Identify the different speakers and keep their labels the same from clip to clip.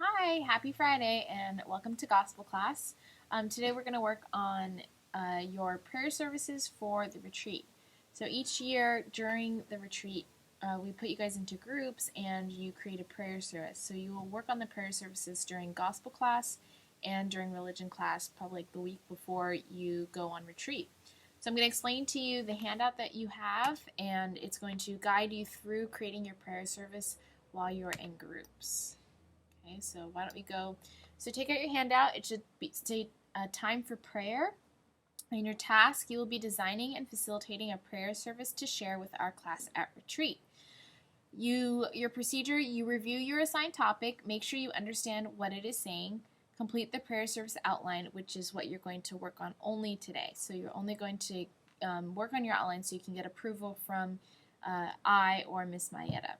Speaker 1: Hi, happy Friday, and welcome to Gospel Class. Today we're going to work on your prayer services for the retreat. So each year during the retreat, we put you guys into groups and you create a prayer service. So you will work on the prayer services during Gospel Class and during religion class, probably like the week before you go on retreat. So I'm going to explain to you the handout that you have, and it's going to guide you through creating your prayer service while you're in groups. Okay, so why don't we go? So take out your handout. It should be say time for prayer. In your task, you will be designing and facilitating a prayer service to share with our class at retreat. Your procedure, you review your assigned topic, make sure you understand what it is saying, complete the prayer service outline, which is what you're going to work on only today. So you're only going to work on your outline so you can get approval from I or Miss Mayetta.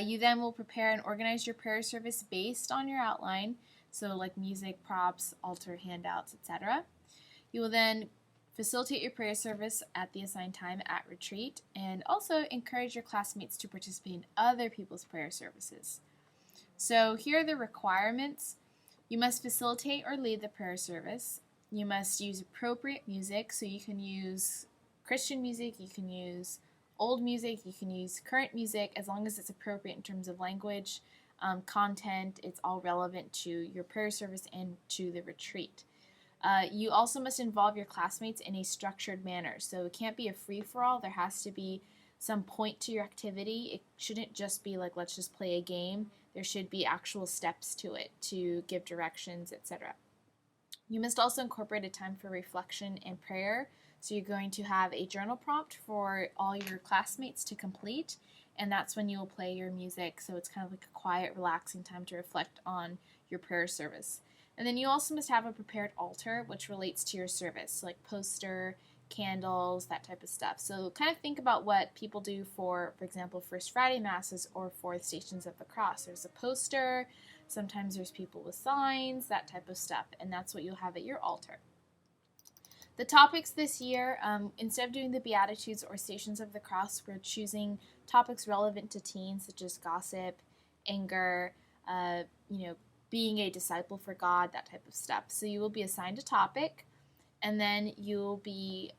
Speaker 1: You then will prepare and organize your prayer service based on your outline, so like music, props, altar, handouts, etc. You will then facilitate your prayer service at the assigned time at retreat, and also encourage your classmates to participate in other people's prayer services. So here are the requirements. You must facilitate or lead the prayer service. You must use appropriate music, so you can use Christian music, you can use old music, you can use current music, as long as it's appropriate in terms of language, content, it's all relevant to your prayer service and to the retreat. You also must involve your classmates in a structured manner, so it can't be a free-for-all. There has to be some point to your activity. It shouldn't just be like, let's just play a game. There should be actual steps to it to give directions, etc. You must also incorporate a time for reflection and prayer. So you're going to have a journal prompt for all your classmates to complete, and that's when you will play your music. So it's kind of like a quiet, relaxing time to reflect on your prayer service. And then you also must have a prepared altar, which relates to your service, like poster, candles, that type of stuff. So kind of think about what people do for example, First Friday Masses or for Stations of the Cross. There's a poster, sometimes there's people with signs, that type of stuff, and that's what you'll have at your altar. The topics this year, instead of doing the Beatitudes or Stations of the Cross, we're choosing topics relevant to teens, such as gossip, anger, being a disciple for God, that type of stuff. So you will be assigned a topic, and then you'll be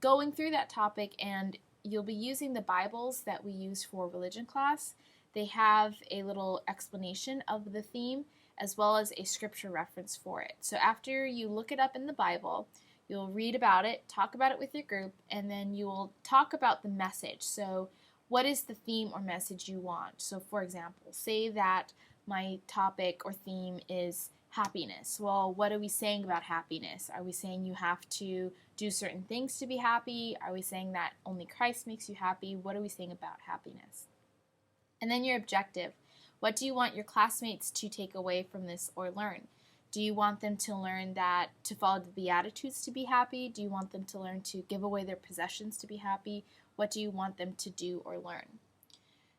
Speaker 1: going through that topic, and you'll be using the Bibles that we use for religion class. They have a little explanation of the theme, as well as a scripture reference for it. So after you look it up in the Bible, you'll read about it, talk about it with your group, and then you will talk about the message. So what is the theme or message you want? So for example, say that my topic or theme is happiness. Well, what are we saying about happiness? Are we saying you have to do certain things to be happy? Are we saying that only Christ makes you happy? What are we saying about happiness? And then your objective. What do you want your classmates to take away from this or learn? Do you want them to learn that to follow the Beatitudes to be happy? Do you want them to learn to give away their possessions to be happy? What do you want them to do or learn?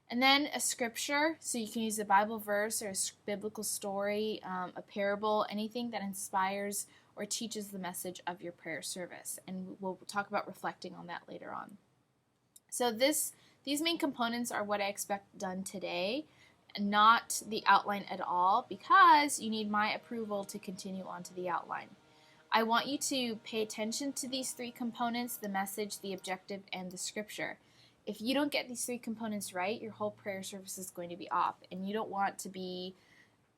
Speaker 1: And then a scripture, so you can use a Bible verse or a biblical story, a parable, anything that inspires or teaches the message of your prayer service. And we'll talk about reflecting on that later on. So these main components are what I expect done today, not the outline at all, because you need my approval to continue on to the outline. I want you to pay attention to these three components: the message, the objective, and the scripture. If you don't get these three components right, your whole prayer service is going to be off, and you don't want to be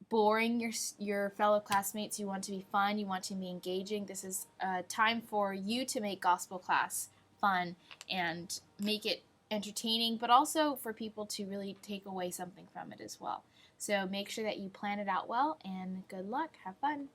Speaker 1: boring your fellow classmates. You want to be fun, you want to be engaging. This is a time for you to make gospel class fun and make it entertaining, but also for people to really take away something from it as well. So make sure that you plan it out well, and good luck. Have fun.